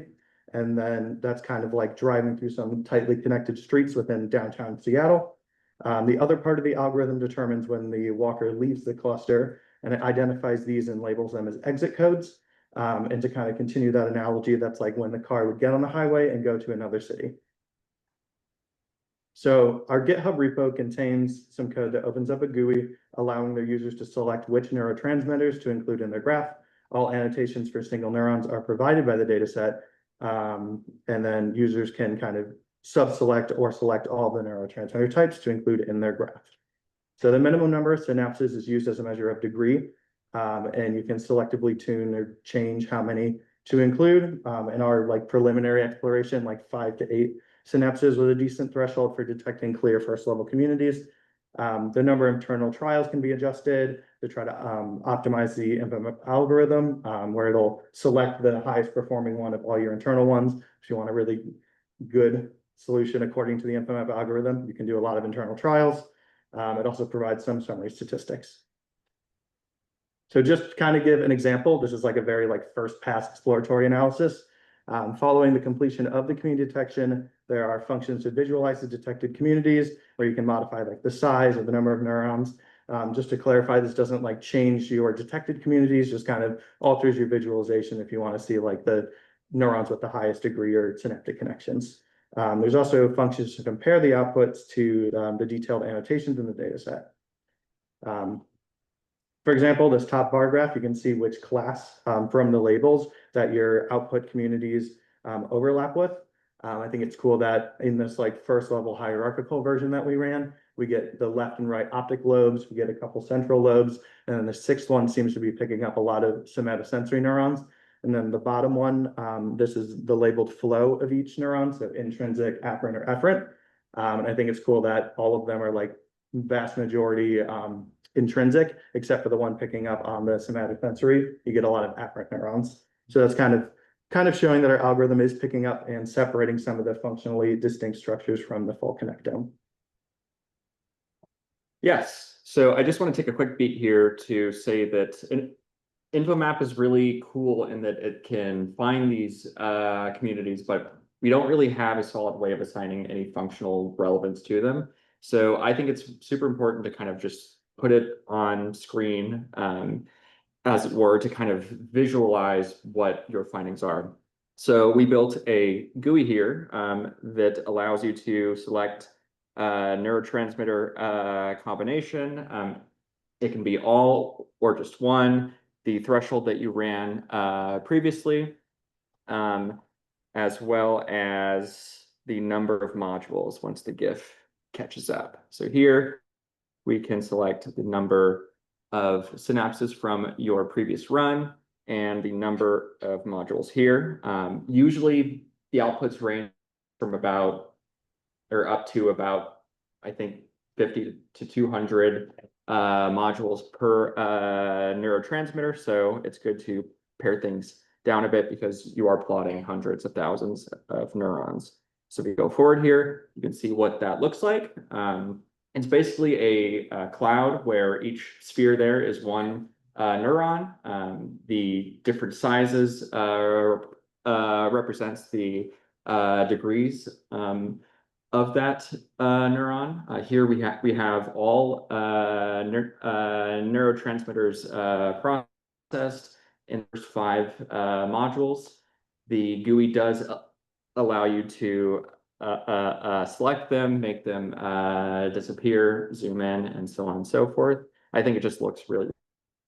And then that's kind of like driving through some tightly connected streets within downtown Seattle. The other part of the algorithm determines when the walker leaves the cluster, and it identifies these and labels them as exit codes. And to kind of continue that analogy, that's like when the car would get on the highway and go to another city. So our GitHub repo contains some code that opens up a GUI, allowing their users to select which neurotransmitters to include in their graph. All annotations for single neurons are provided by the dataset, and then users can kind of sub-select or select all the neurotransmitter types to include in their graph. So the minimum number of synapses is used as a measure of degree, and you can selectively tune or change how many to include. In our like preliminary exploration, like 5 to 8 synapses was a decent threshold for detecting clear first level communities. The number of internal trials can be adjusted to try to optimize the InfoMap algorithm, where it'll select the highest performing one of all your internal ones. If you want a really good solution according to the InfoMap algorithm, you can do a lot of internal trials. It also provides some summary statistics. So just to kind of give an example, this is like a very like first pass exploratory analysis. Following the completion of the community detection, there are functions to visualize the detected communities where you can modify like the size or the number of neurons. Just to clarify, this doesn't like change your detected communities, just kind of alters your visualization if you want to see like the neurons with the highest degree or synaptic connections. There's also functions to compare the outputs to the detailed annotations in the data set. For example, this top bar graph, you can see which class from the labels that your output communities overlap with. I think it's cool that in this like first level hierarchical version that we ran, we get the left and right optic lobes, we get a couple central lobes, and then the sixth one seems to be picking up a lot of somatosensory neurons. And then the bottom one, this is the labeled flow of each neuron, so intrinsic, afferent, or efferent. And I think it's cool that all of them are like vast majority intrinsic, except for the one picking up on the somatosensory. You get a lot of afferent neurons. So that's kind of showing that our algorithm is picking up and separating some of the functionally distinct structures from the full connectome. Yes, so I just want to take a quick beat here to say that InfoMap is really cool in that it can find these communities, but we don't really have a solid way of assigning any functional relevance to them. So I think it's super important to kind of just put it on screen, as it were, to kind of visualize what your findings are. So we built a GUI here that allows you to select neurotransmitter combination. It can be all or just one, the threshold that you ran previously, as well as the number of modules once the GIF catches up. So here we can select the number of synapses from your previous run and the number of modules here. Usually the outputs range from about or up to about, I think, 50 to 200 modules per neurotransmitter. So it's good to pare things down a bit because you are plotting hundreds of thousands of neurons. So if we go forward here, you can see what that looks like. It's basically a cloud where each sphere there is one neuron. The different sizes represents the degrees of that neuron. Here we have all neurotransmitters processed in the first 5 modules. The GUI does allow you to select them, make them disappear, zoom in, and so on and so forth. I think it just looks really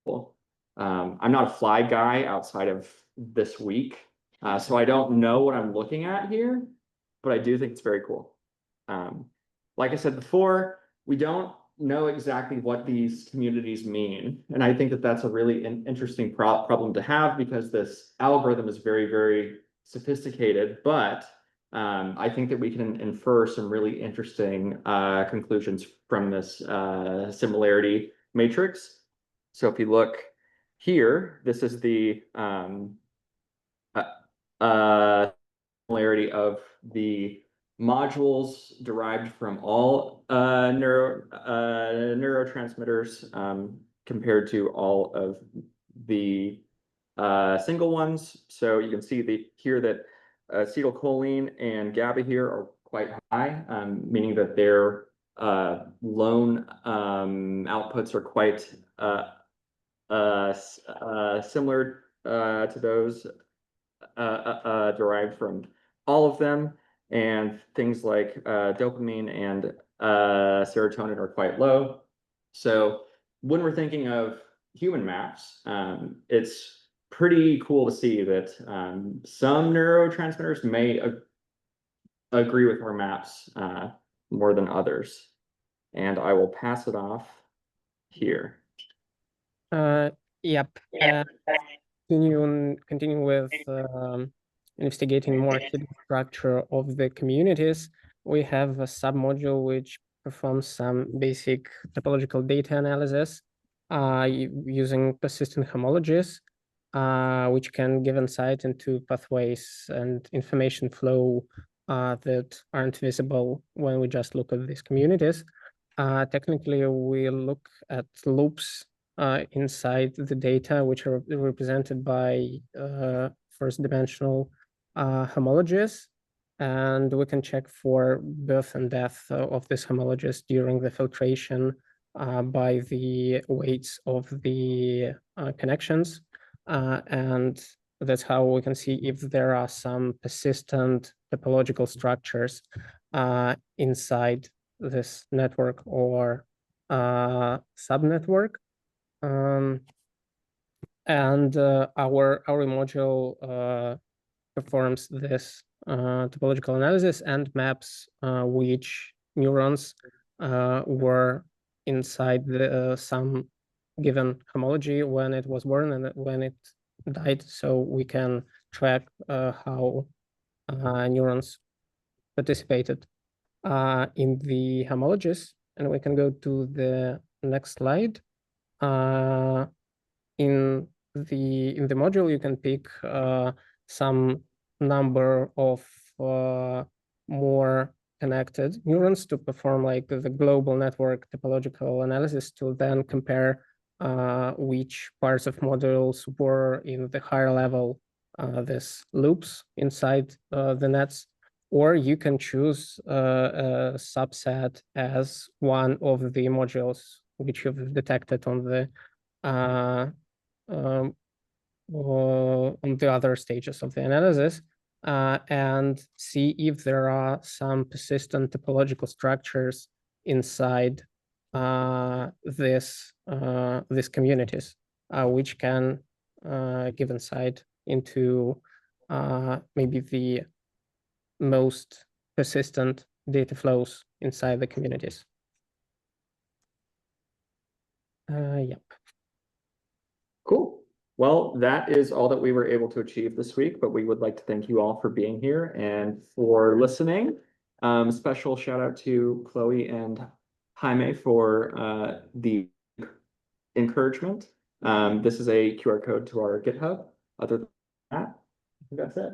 cool. I'm not a fly guy outside of this week, so I don't know what I'm looking at here, but I do think it's very cool. Like I said before, we don't know exactly what these communities mean. And I think that that's a really interesting problem to have because this algorithm is very, very sophisticated, but I think that we can infer some really interesting conclusions from this similarity matrix. So if you look here, this is the similarity of the modules derived from all neurotransmitters compared to all of the single ones. So you can see here that acetylcholine and GABA here are quite high, meaning that their lone outputs are quite similar to those derived from all of them. And things like dopamine and serotonin are quite low. So when we're thinking of human maps, it's pretty cool to see that some neurotransmitters may agree with our maps more than others. And I will pass it off here. Yep. Continuing with investigating more hidden structure of the communities, we have a submodule which performs some basic topological data analysis using persistent homologies, which can give insight into pathways and information flow that aren't visible when we just look at these communities. Technically, we look at loops inside the data, which are represented by first-dimensional homologies, and we can check for birth and death of this homologous during the filtration by the weights of the connections, and that's how we can see if there are some persistent topological structures inside this network or subnetwork. And our module performs this topological analysis and maps which neurons were inside some given homology when it was born and when it died, so we can track how neurons participated in the homologies. And we can go to the next slide. In the module, you can pick some number of more connected neurons to perform like the global network topological analysis to then compare which parts of modules were in the higher level this loops inside the nets, or you can choose a subset as one of the modules which you've detected on the other stages of the analysis. and see if there are some persistent topological structures inside these communities, which can give insight into maybe the most persistent data flows inside the communities. Yep. Cool. Well, that is all that we were able to achieve this week, but we would like to thank you all for being here and for listening. Special shout out to Chloe and Jaime for the encouragement. This is a QR code to our GitHub. Other than that, I think that's it.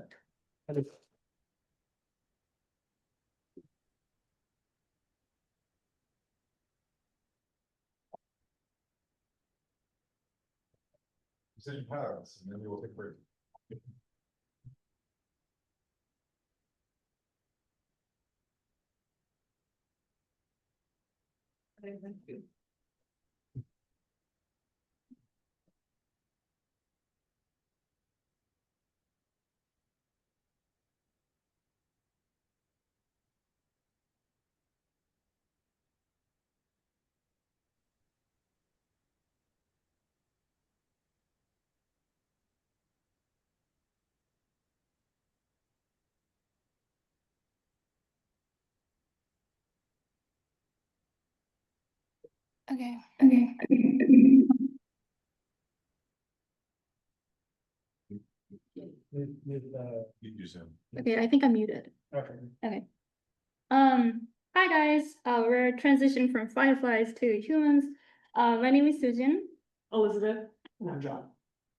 Decision powers, and then we will take a break. Thank you. Okay. Okay, I think I'm muted. Okay. Hi guys. We're transitioning from fireflies to humans. My name is Susan. Elizabeth. And I'm John.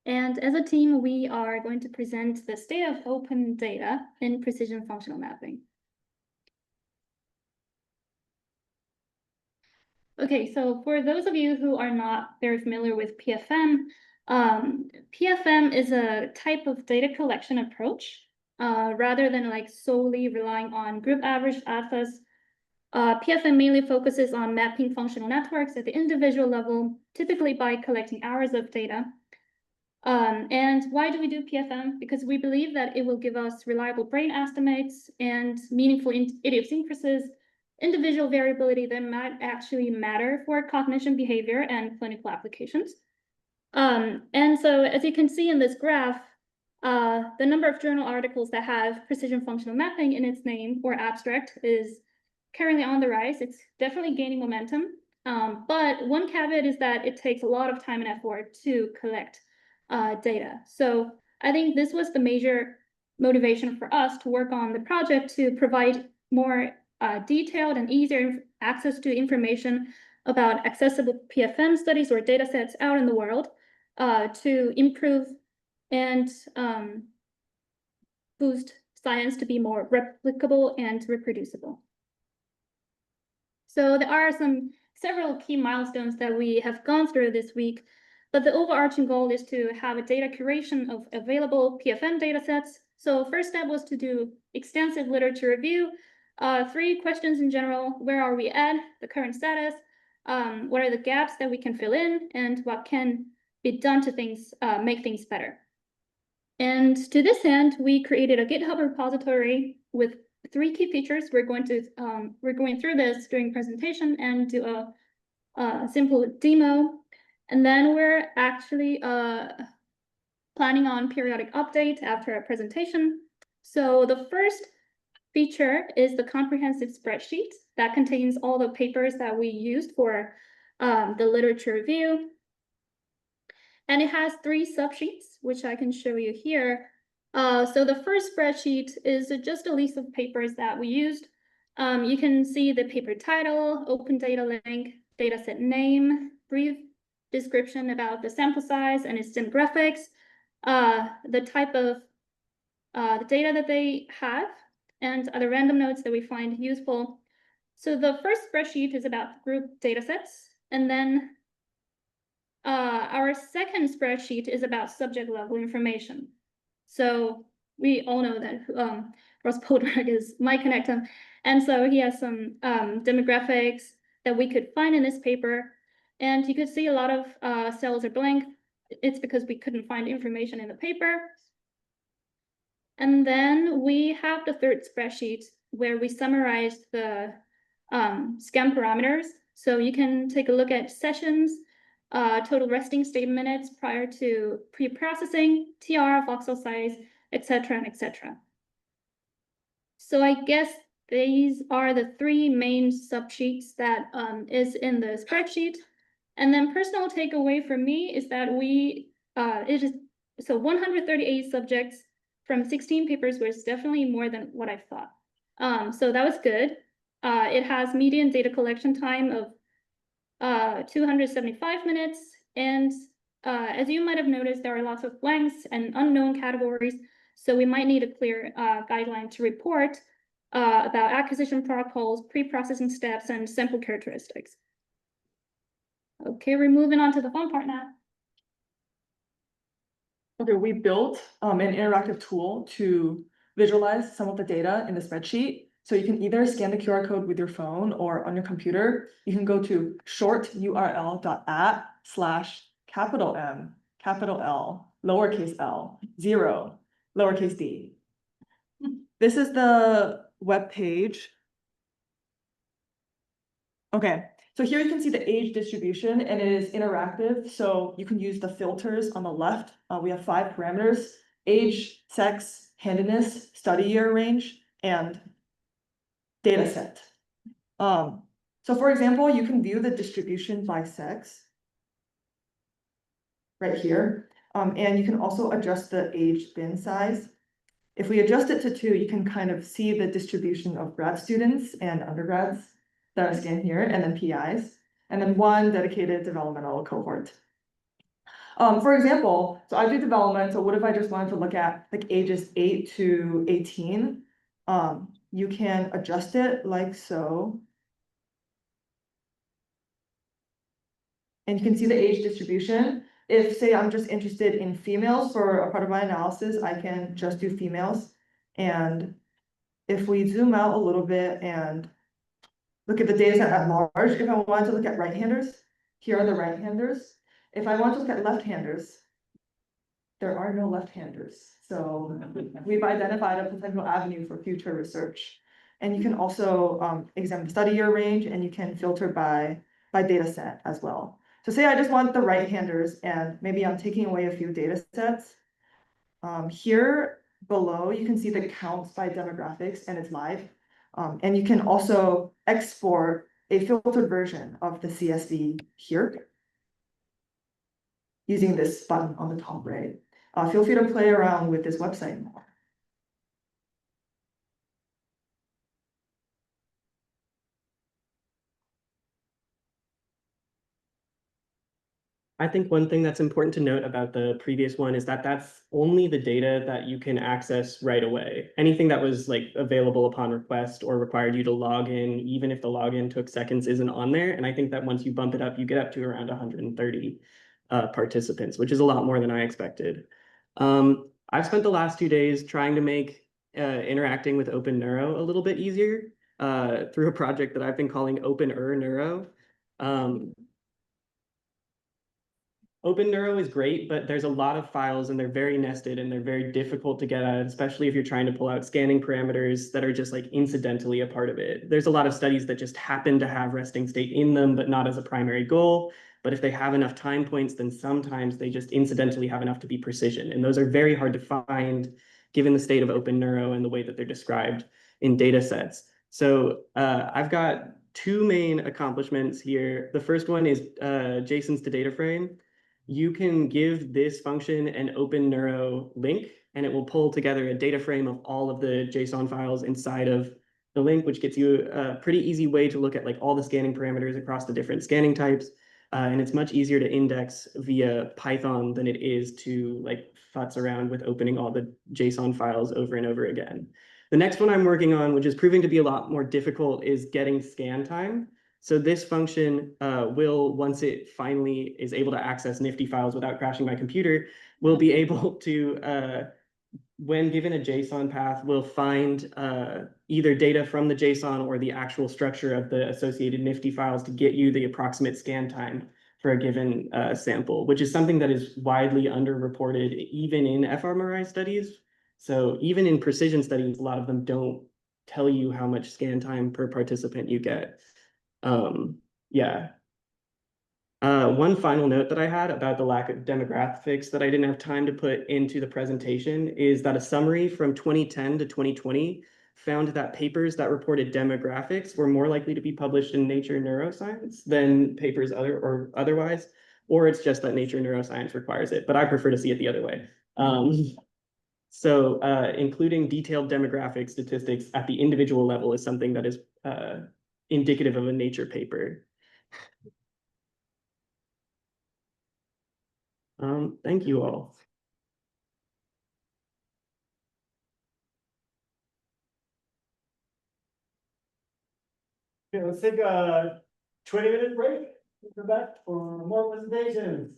And as a team, we are going to present the state of open data in precision functional mapping. Okay, so for those of you who are not very familiar with PFM, PFM is a type of data collection approach. Rather than like solely relying on group average alphas, PFM mainly focuses on mapping functional networks at the individual level, typically by collecting hours of data. And why do we do PFM? Because we believe that it will give us reliable brain estimates and meaningful idiosyncrasies, individual variability that might actually matter for cognition, behavior, and clinical applications. And so as you can see in this graph, the number of journal articles that have precision functional mapping in its name or abstract is currently on the rise. It's definitely gaining momentum. But one caveat is that it takes a lot of time and effort to collect data. So I think this was the major motivation for us to work on the project to provide more detailed and easier access to information about accessible PFM studies or data sets out in the world to improve and boost science to be more replicable and reproducible. So there are several key milestones that we have gone through this week, but the overarching goal is to have a data curation of available PFM datasets. So first step was to do extensive literature review, 3 questions in general: where are we at, the current status, what are the gaps that we can fill in, and what can be done to make things better. And to this end, we created a GitHub repository with 3 key features. We're going through this during presentation and do a simple demo. And then we're actually planning on periodic update after our presentation. So the first feature is the comprehensive spreadsheet that contains all the papers that we used for the literature review. And it has 3 subsheets, which I can show you here. So the first spreadsheet is just a list of papers that we used. You can see the paper title, open data link, dataset name, brief description about the sample size and its demographics, the type of the data that they have, and other random notes that we find useful. So the first spreadsheet is about group datasets, and then our second spreadsheet is about subject level information. So we all know that Ross Podberg is my connector, and so he has some demographics that we could find in this paper. And you could see a lot of cells are blank. It's because we couldn't find information in the paper. And then we have the third spreadsheet where we summarize the scan parameters. So you can take a look at sessions, total resting state minutes prior to pre-processing, TR, voxel size, etc. and etc. So I guess these are the three main subsheets that is in the spreadsheet. And then personal takeaway for me is that it is, so 138 subjects from 16 papers was definitely more than what I thought. So that was good. It has median data collection time of 275 minutes. And as you might have noticed, there are lots of blanks and unknown categories. So we might need a clear guideline to report about acquisition protocols, pre-processing steps, and sample characteristics. Okay, we're moving on to the fun part now. Okay, we built an interactive tool to visualize some of the data in the spreadsheet. So you can either scan the QR code with your phone or on your computer. You can go to shorturl.at/M, capital L, lowercase l, 0, lowercase d. This is the web page. Okay, so here you can see the age distribution and it is interactive. So you can use the filters on the left. We have 5 parameters: age, sex, handedness, study year range, and data set. So for example, you can view the distribution by sex right here. And you can also adjust the age bin size. If we adjust it to 2, you can kind of see the distribution of grad students and undergrads that are scanned here, and then PIs, and then 1 dedicated developmental cohort. For example, so I do development, so what if I just wanted to look at like ages 8 to 18? You can adjust it like so. And you can see the age distribution. If, say, I'm just interested in females for a part of my analysis, I can just do females. And if we zoom out a little bit and look at the data set at large, if I wanted to look at right-handers, here are the right-handers. If I want to look at left-handers, there are no left-handers. So we've identified a potential avenue for future research. And you can also examine the study year range, and you can filter by data set as well. So say I just want the right-handers and maybe I'm taking away a few data sets. Here below, you can see the counts by demographics and it's live. And you can also export a filtered version of the CSV here using this button on the top right. Feel free to play around with this website more. I think one thing that's important to note about the previous one is that that's only the data that you can access right away. Anything that was like available upon request or required you to log in, even if the login took seconds, isn't on there. And I think that once you bump it up, you get up to around 130 participants, which is a lot more than I expected. I've spent the last 2 days trying to make interacting with OpenNeuro a little bit easier through a project that I've been calling OpenNeuro. OpenNeuro is great, but there's a lot of files and they're very nested and they're very difficult to get at, especially if you're trying to pull out scanning parameters that are just like incidentally a part of it. There's a lot of studies that just happen to have resting state in them, but not as a primary goal. But if they have enough time points, then sometimes they just incidentally have enough to be precision. And those are very hard to find given the state of OpenNeuro and the way that they're described in data sets. So I've got 2 main accomplishments here. The first one is JSONs to data frame. You can give this function an OpenNeuro link, and it will pull together a data frame of all of the JSON files inside of the link, which gets you a pretty easy way to look at like all the scanning parameters across the different scanning types. And it's much easier to index via Python than it is to like futz around with opening all the JSON files over and over again. The next one I'm working on, which is proving to be a lot more difficult, is getting scan time. So this function will, once it finally is able to access Nifty files without crashing my computer, will be able to, when given a JSON path, will find either data from the JSON or the actual structure of the associated Nifty files to get you the approximate scan time for a given sample, which is something that is widely underreported even in fMRI studies. So even in precision studies, a lot of them don't tell you how much scan time per participant you get. Yeah. One final note that I had about the lack of demographics that I didn't have time to put into the presentation is that a summary from 2010 to 2020 found that papers that reported demographics were more likely to be published in Nature Neuroscience than papers otherwise, or it's just that Nature Neuroscience requires it, but I prefer to see it the other way. So including detailed demographic statistics at the individual level is something that is indicative of a Nature paper. Thank you all. Okay, let's take a 20-minute break. We'll come back for more presentations.